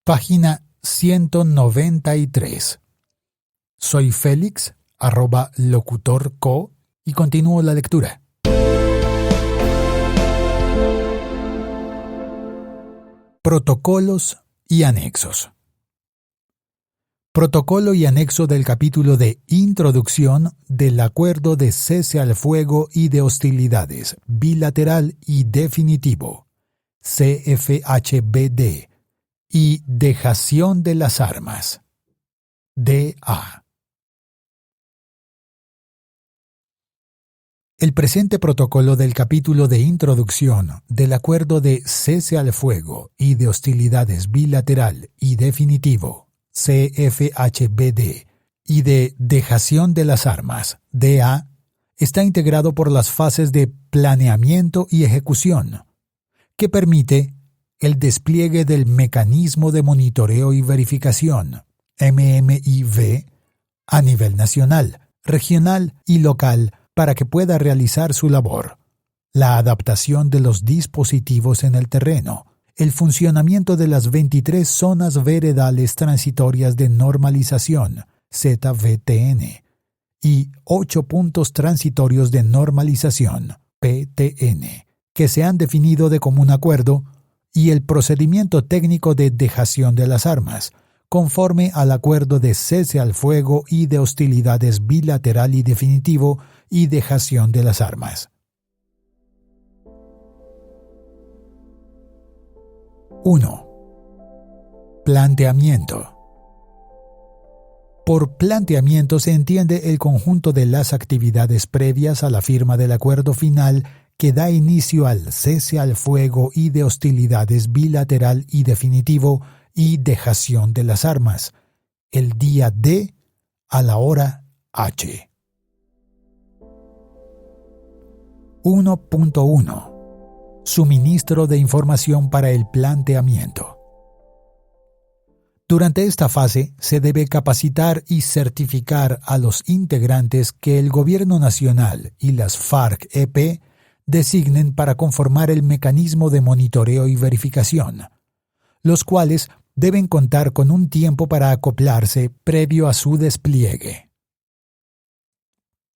Página 193. Soy Félix, @locutorco, y continúo la lectura. Protocolos y anexos. Protocolo y anexo del capítulo de Introducción del Acuerdo de Cese al Fuego y de Hostilidades Bilateral y Definitivo, CFHBD, y Dejación de las Armas, DA. El presente protocolo del capítulo de Introducción del Acuerdo de Cese al Fuego y de Hostilidades Bilateral y Definitivo, CFHBD, y de Dejación de las Armas, DA, está integrado por las fases de planeamiento y ejecución, que permite el despliegue del Mecanismo de Monitoreo y Verificación, MMIV, a nivel nacional, regional y local para que pueda realizar su labor, la adaptación de los dispositivos en el terreno, el funcionamiento de las 23 zonas veredales transitorias de normalización, ZVTN, y 8 puntos transitorios de normalización, PTN, que se han definido de común acuerdo, y el procedimiento técnico de dejación de las armas, conforme al acuerdo de cese al fuego y de hostilidades bilateral y definitivo y dejación de las armas. 1. Planteamiento. Por planteamiento se entiende el conjunto de las actividades previas a la firma del acuerdo final que da inicio al cese al fuego y de hostilidades bilateral y definitivo y dejación de las armas, el día D a la hora H. 1.1. Suministro de información para el planteamiento. Durante esta fase se debe capacitar y certificar a los integrantes que el Gobierno Nacional y las FARC-EP designen para conformar el mecanismo de monitoreo y verificación, los cuales deben contar con un tiempo para acoplarse previo a su despliegue.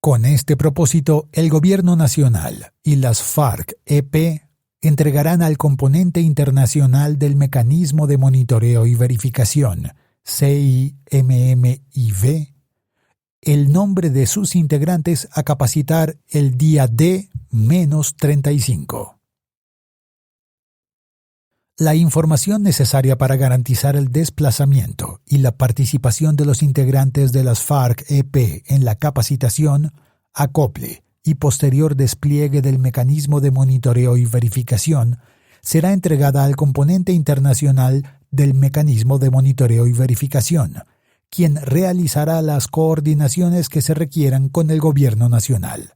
Con este propósito, el Gobierno Nacional y las FARC-EP entregarán al componente internacional del Mecanismo de Monitoreo y Verificación, CIMMIV, el nombre de sus integrantes a capacitar el día D-35. La información necesaria para garantizar el desplazamiento y la participación de los integrantes de las FARC-EP en la capacitación, acople y posterior despliegue del mecanismo de monitoreo y verificación será entregada al componente internacional del mecanismo de monitoreo y verificación, quien realizará las coordinaciones que se requieran con el Gobierno Nacional.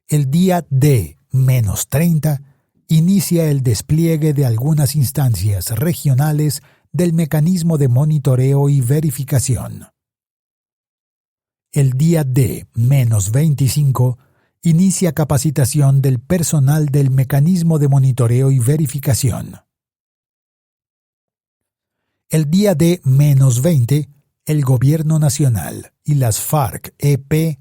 El día D-30 inicia el despliegue de algunas instancias regionales del mecanismo de monitoreo y verificación. El día D-25 inicia capacitación del personal del mecanismo de monitoreo y verificación. El día D-20, el Gobierno Nacional y las FARC-EP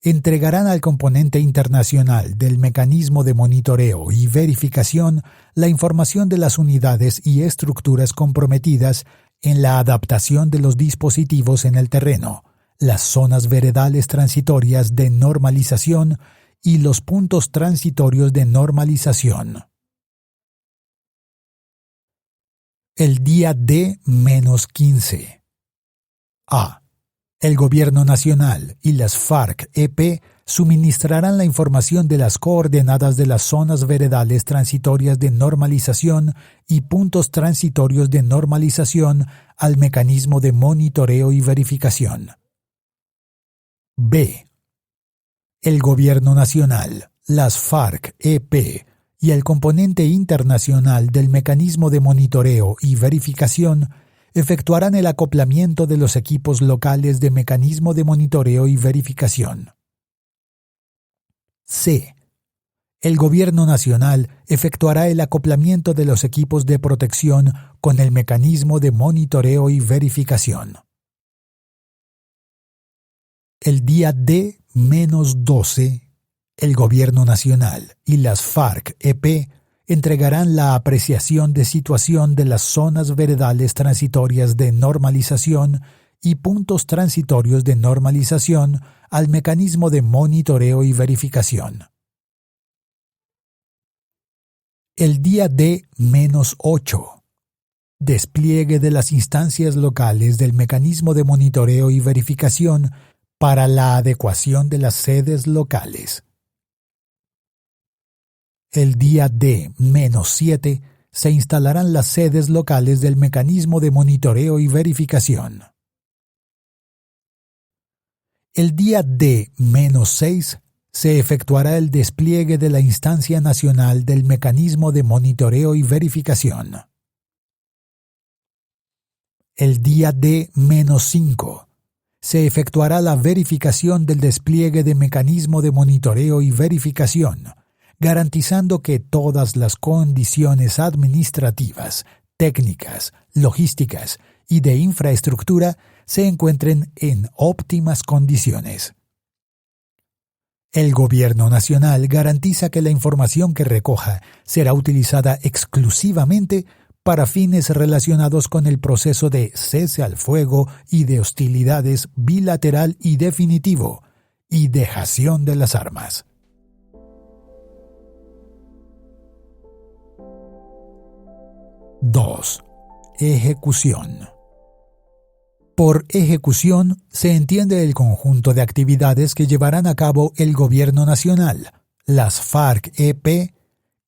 entregarán al componente internacional del mecanismo de monitoreo y verificación la información de las unidades y estructuras comprometidas en la adaptación de los dispositivos en el terreno, las zonas veredales transitorias de normalización y los puntos transitorios de normalización. El día D-15. A. El Gobierno Nacional y las FARC-EP suministrarán la información de las coordenadas de las zonas veredales transitorias de normalización y puntos transitorios de normalización al mecanismo de monitoreo y verificación. B. El Gobierno Nacional, las FARC-EP y el componente internacional del mecanismo de monitoreo y verificación efectuarán el acoplamiento de los equipos locales de mecanismo de monitoreo y verificación. C. El Gobierno Nacional efectuará el acoplamiento de los equipos de protección con el mecanismo de monitoreo y verificación. El día D-12, el Gobierno Nacional y las FARC-EP entregarán la apreciación de situación de las zonas veredales transitorias de normalización y puntos transitorios de normalización al mecanismo de monitoreo y verificación. El día D-8. Despliegue de las instancias locales del mecanismo de monitoreo y verificación para la adecuación de las sedes locales. El día D-7 se instalarán las sedes locales del mecanismo de monitoreo y verificación. El día D-6 se efectuará el despliegue de la instancia nacional del mecanismo de monitoreo y verificación. El día D-5 se efectuará la verificación del despliegue de mecanismo de monitoreo y verificación, garantizando que todas las condiciones administrativas, técnicas, logísticas y de infraestructura se encuentren en óptimas condiciones. El Gobierno Nacional garantiza que la información que recoja será utilizada exclusivamente para fines relacionados con el proceso de cese al fuego y de hostilidades bilateral y definitivo y dejación de las armas. (2) Ejecución. Por ejecución se entiende el conjunto de actividades que llevarán a cabo el Gobierno Nacional, las FARC-EP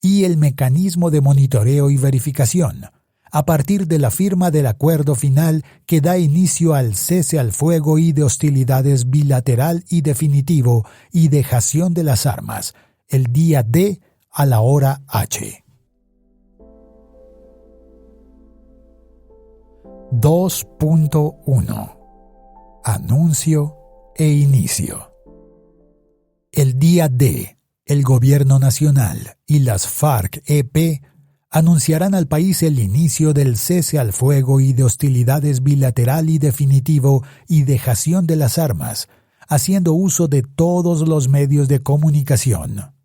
y el mecanismo de monitoreo y verificación, a partir de la firma del acuerdo final que da inicio al cese al fuego y de hostilidades bilateral y definitivo y dejación de las armas, el día D a la hora H. 2.1 Anuncio e inicio. El día D, el Gobierno Nacional y las FARC-EP anunciarán al país el inicio del cese al fuego y de hostilidades bilateral y definitivo y dejación de las armas, haciendo uso de todos los medios de comunicación.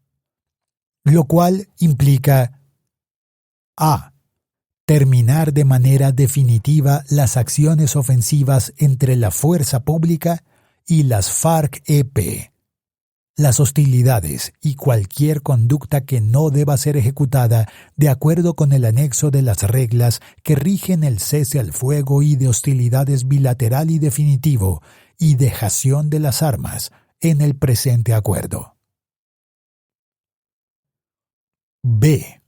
Lo cual implica a. Terminar de manera definitiva las acciones ofensivas entre la fuerza pública y las FARC-EP. Las hostilidades y cualquier conducta que no deba ser ejecutada de acuerdo con el anexo de las reglas que rigen el cese al fuego y de hostilidades bilateral y definitivo y dejación de las armas en el presente acuerdo. B.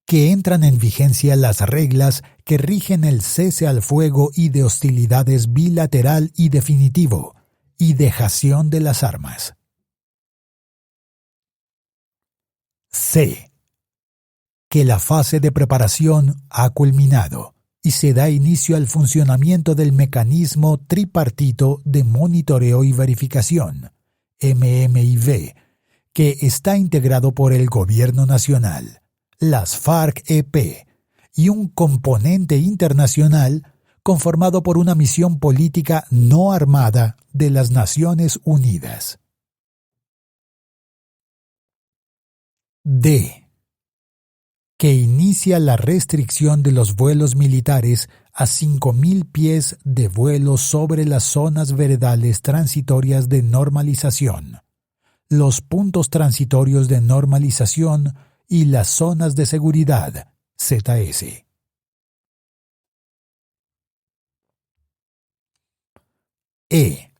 Que entran en vigencia las reglas que rigen el cese al fuego y de hostilidades bilateral y definitivo y dejación de las armas. C. Que la fase de preparación ha culminado y se da inicio al funcionamiento del mecanismo tripartito de monitoreo y verificación, MMIV, que está integrado por el Gobierno Nacional, las FARC-EP y un componente internacional conformado por una misión política no armada de las Naciones Unidas. D. Que inicia la restricción de los vuelos militares a 5.000 pies de vuelo sobre las zonas veredales transitorias de normalización, los puntos transitorios de normalización y las zonas de seguridad, ZS. E.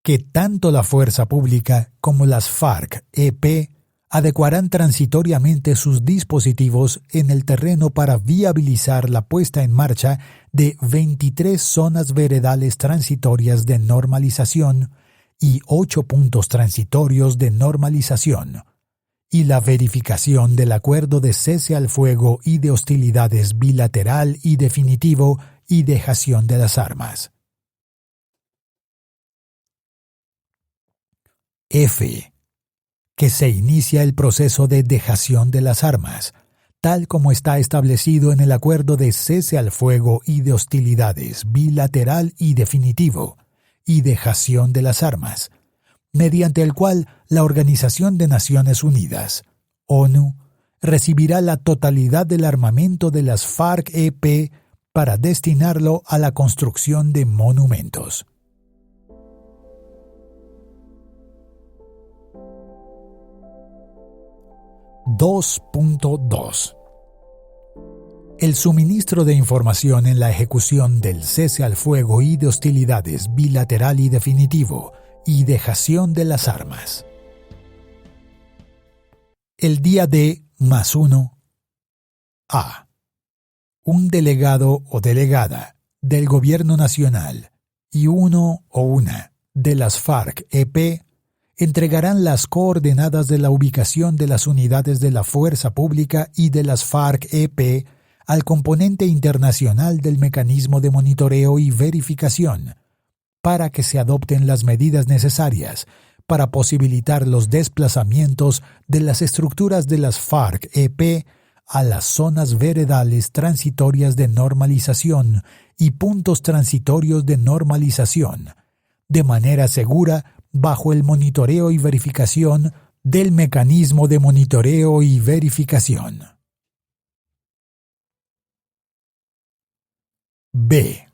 Que tanto la fuerza pública como las FARC-EP adecuarán transitoriamente sus dispositivos en el terreno para viabilizar la puesta en marcha de 23 zonas veredales transitorias de normalización y 8 puntos transitorios de normalización, y la verificación del acuerdo de cese al fuego y de hostilidades bilateral y definitivo y dejación de las armas. F. que se inicia el proceso de dejación de las armas, tal como está establecido en el acuerdo de cese al fuego y de hostilidades bilateral y definitivo, y dejación de las armas, mediante el cual la Organización de Naciones Unidas, ONU, recibirá la totalidad del armamento de las FARC-EP para destinarlo a la construcción de monumentos. (2.2) El suministro de información en la ejecución del cese al fuego y de hostilidades bilateral y definitivo y dejación de las armas. El día D+1 A. Un delegado o delegada del Gobierno Nacional y uno o una de las FARC-EP entregarán las coordenadas de la ubicación de las unidades de la Fuerza Pública y de las FARC-EP al componente internacional del mecanismo de monitoreo y verificación, para que se adopten las medidas necesarias para posibilitar los desplazamientos de las estructuras de las FARC-EP a las zonas veredales transitorias de normalización y puntos transitorios de normalización, de manera segura bajo el monitoreo y verificación del mecanismo de monitoreo y verificación. B.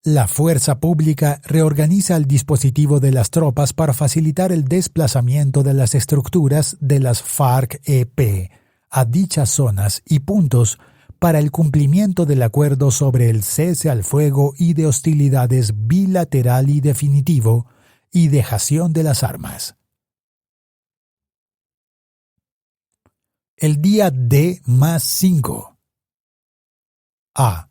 La Fuerza Pública reorganiza el dispositivo de las tropas para facilitar el desplazamiento de las estructuras de las FARC-EP a dichas zonas y puntos para el cumplimiento del acuerdo sobre el cese al fuego y de hostilidades bilateral y definitivo y dejación de las armas. El día D+5 A.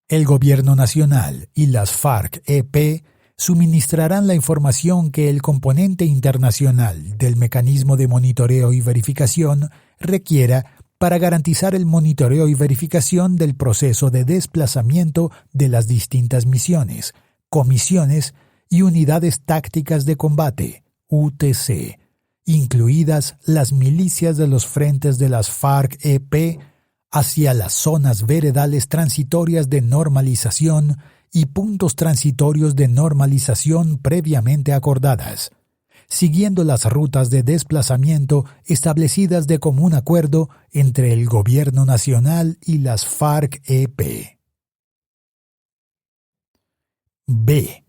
El Gobierno Nacional y las FARC-EP suministrarán la información que el componente internacional del mecanismo de monitoreo y verificación requiera para garantizar el monitoreo y verificación del proceso de desplazamiento de las distintas misiones, comisiones y unidades tácticas de combate, UTC, incluidas las milicias de los frentes de las FARC-EP, hacia las zonas veredales transitorias de normalización y puntos transitorios de normalización previamente acordadas, siguiendo las rutas de desplazamiento establecidas de común acuerdo entre el Gobierno Nacional y las FARC-EP. B.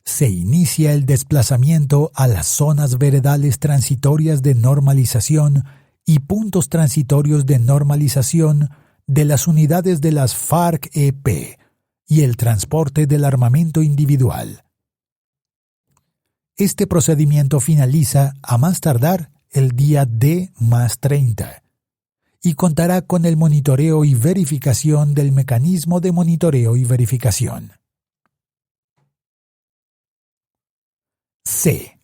Se inicia el desplazamiento a las zonas veredales transitorias de normalización y puntos transitorios de normalización de las unidades de las FARC-EP y el transporte del armamento individual. Este procedimiento finaliza a más tardar el día D+30 y contará con el monitoreo y verificación del mecanismo de monitoreo y verificación. C.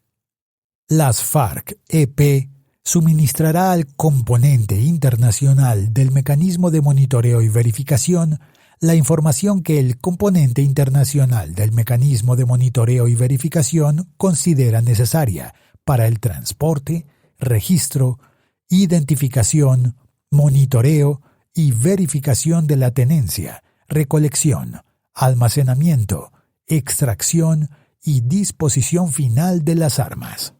Las FARC-EP suministrará al componente internacional del mecanismo de monitoreo y verificación la información que el componente internacional del mecanismo de monitoreo y verificación considera necesaria para el transporte, registro, identificación, monitoreo y verificación de la tenencia, recolección, almacenamiento, extracción y disposición final de las armas.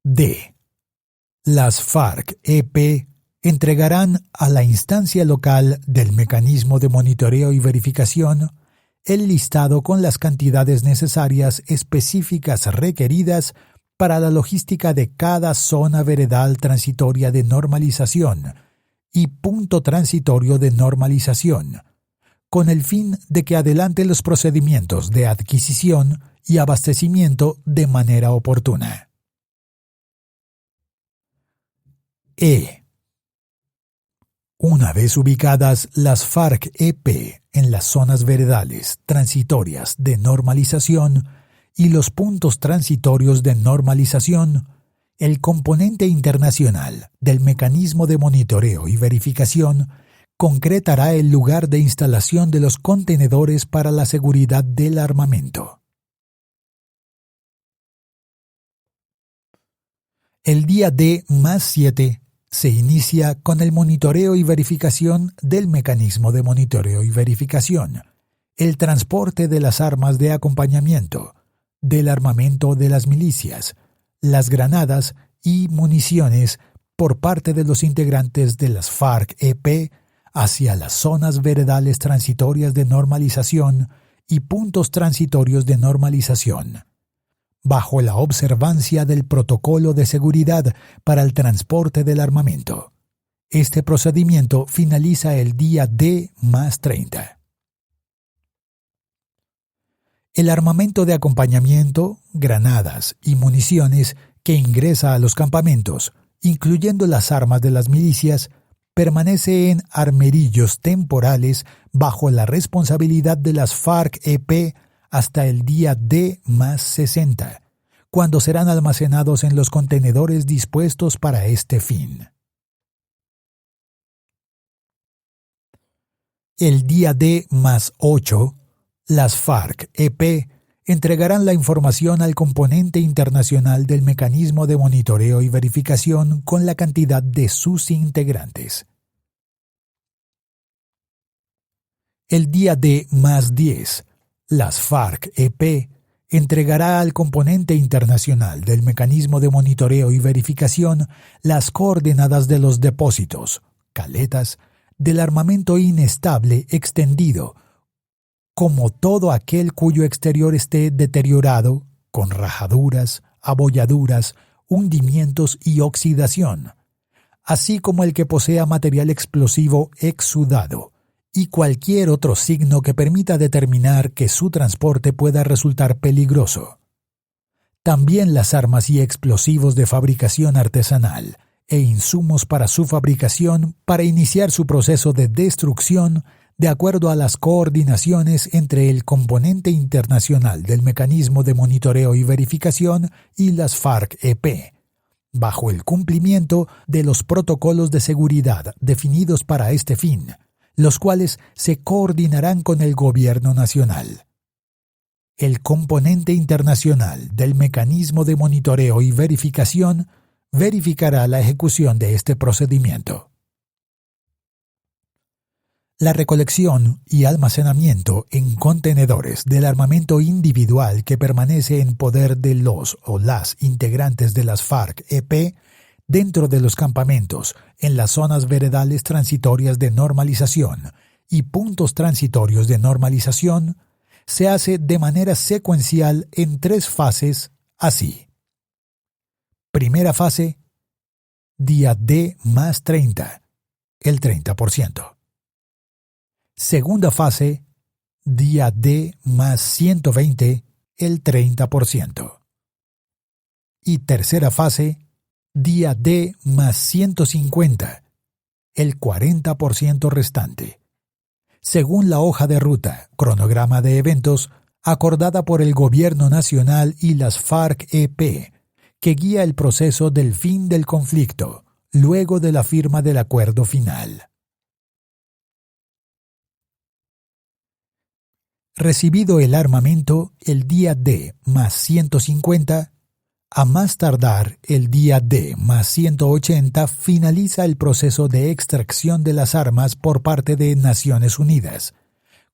D. Las FARC-EP entregarán a la instancia local del mecanismo de monitoreo y verificación el listado con las cantidades necesarias específicas requeridas para la logística de cada zona veredal transitoria de normalización y punto transitorio de normalización, con el fin de que adelante los procedimientos de adquisición y abastecimiento de manera oportuna. E. Una vez ubicadas las FARC-EP en las zonas veredales transitorias de normalización y los puntos transitorios de normalización, el componente internacional del mecanismo de monitoreo y verificación concretará el lugar de instalación de los contenedores para la seguridad del armamento. El día D+7 se inicia con el monitoreo y verificación del mecanismo de monitoreo y verificación, el transporte de las armas de acompañamiento, del armamento de las milicias, las granadas y municiones por parte de los integrantes de las FARC-EP hacia las zonas veredales transitorias de normalización y puntos transitorios de normalización, bajo la observancia del protocolo de seguridad para el transporte del armamento. Este procedimiento finaliza el día D+30. El armamento de acompañamiento, granadas y municiones que ingresa a los campamentos, incluyendo las armas de las milicias, permanece en armerillos temporales bajo la responsabilidad de las FARC-EP hasta el día D+60, cuando serán almacenados en los contenedores dispuestos para este fin. El día D+8, las FARC-EP entregarán la información al componente internacional del mecanismo de monitoreo y verificación con la cantidad de sus integrantes. El día D+10, las FARC-EP entregará al componente internacional del mecanismo de monitoreo y verificación las coordenadas de los depósitos, caletas, del armamento inestable extendido, como todo aquel cuyo exterior esté deteriorado, con rajaduras, abolladuras, hundimientos y oxidación, así como el que posea material explosivo exudado, y cualquier otro signo que permita determinar que su transporte pueda resultar peligroso. También las armas y explosivos de fabricación artesanal e insumos para su fabricación para iniciar su proceso de destrucción de acuerdo a las coordinaciones entre el componente internacional del mecanismo de monitoreo y verificación y las FARC-EP, bajo el cumplimiento de los protocolos de seguridad definidos para este fin, los cuales se coordinarán con el Gobierno Nacional. El componente internacional del mecanismo de monitoreo y verificación verificará la ejecución de este procedimiento. La recolección y almacenamiento en contenedores del armamento individual que permanece en poder de los o las integrantes de las FARC-EP dentro de los campamentos, en las zonas veredales transitorias de normalización y puntos transitorios de normalización, se hace de manera secuencial en 3 fases así. Primera fase, día D+30, el 30%. Segunda fase, día D+120, el 30%. Y tercera fase, día D+150, el 40% restante, según la hoja de ruta, cronograma de eventos, acordada por el Gobierno Nacional y las FARC-EP, que guía el proceso del fin del conflicto, luego de la firma del acuerdo final. Recibido el armamento el día D+150, a más tardar el día D+180 finaliza el proceso de extracción de las armas por parte de Naciones Unidas,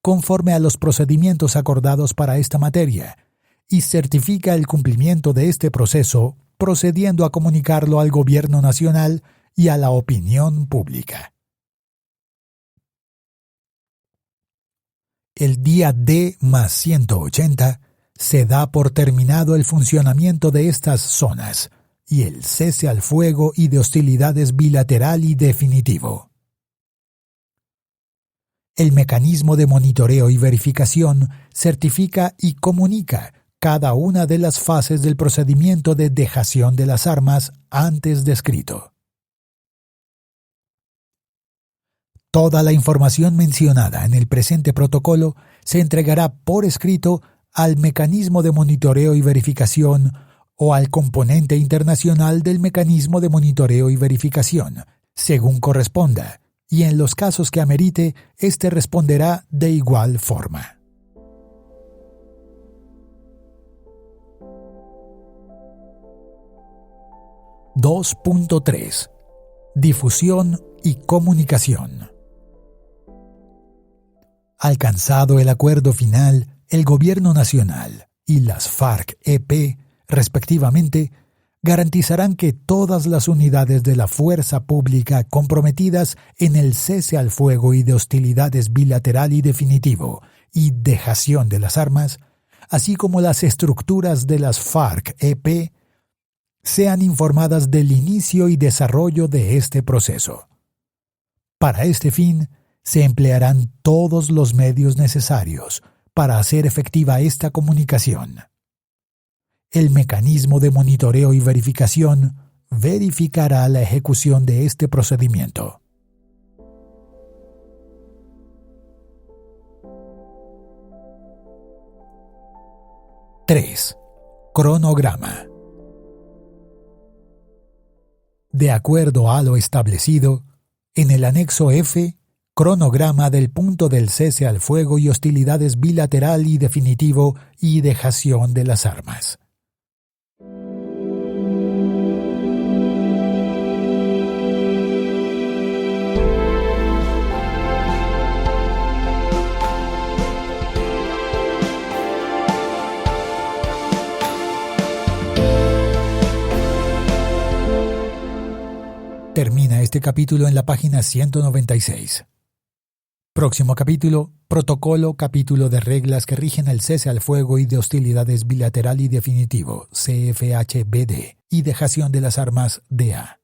conforme a los procedimientos acordados para esta materia, y certifica el cumplimiento de este proceso, procediendo a comunicarlo al Gobierno Nacional y a la opinión pública. El día D+180 se da por terminado el funcionamiento de estas zonas y el cese al fuego y de hostilidades bilateral y definitivo. El mecanismo de monitoreo y verificación certifica y comunica cada una de las fases del procedimiento de dejación de las armas antes descrito. Toda la información mencionada en el presente protocolo se entregará por escrito al mecanismo de monitoreo y verificación o al componente internacional del mecanismo de monitoreo y verificación, según corresponda, y en los casos que amerite, éste responderá de igual forma. 2.3. Difusión y comunicación. Alcanzado el acuerdo final, el Gobierno Nacional y las FARC-EP, respectivamente, garantizarán que todas las unidades de la fuerza pública comprometidas en el cese al fuego y de hostilidades bilateral y definitivo y dejación de las armas, así como las estructuras de las FARC-EP, sean informadas del inicio y desarrollo de este proceso. Para este fin, se emplearán todos los medios necesarios para hacer efectiva esta comunicación. El mecanismo de monitoreo y verificación verificará la ejecución de este procedimiento. ¡3! Cronograma. De acuerdo a lo establecido, en el anexo F, cronograma del punto del cese al fuego y hostilidades bilateral y definitivo y dejación de las armas. Termina este capítulo en la página 196. Próximo capítulo, protocolo, capítulo de reglas que rigen el cese al fuego y de hostilidades bilateral y definitivo, CFHBD, y dejación de las armas, DA.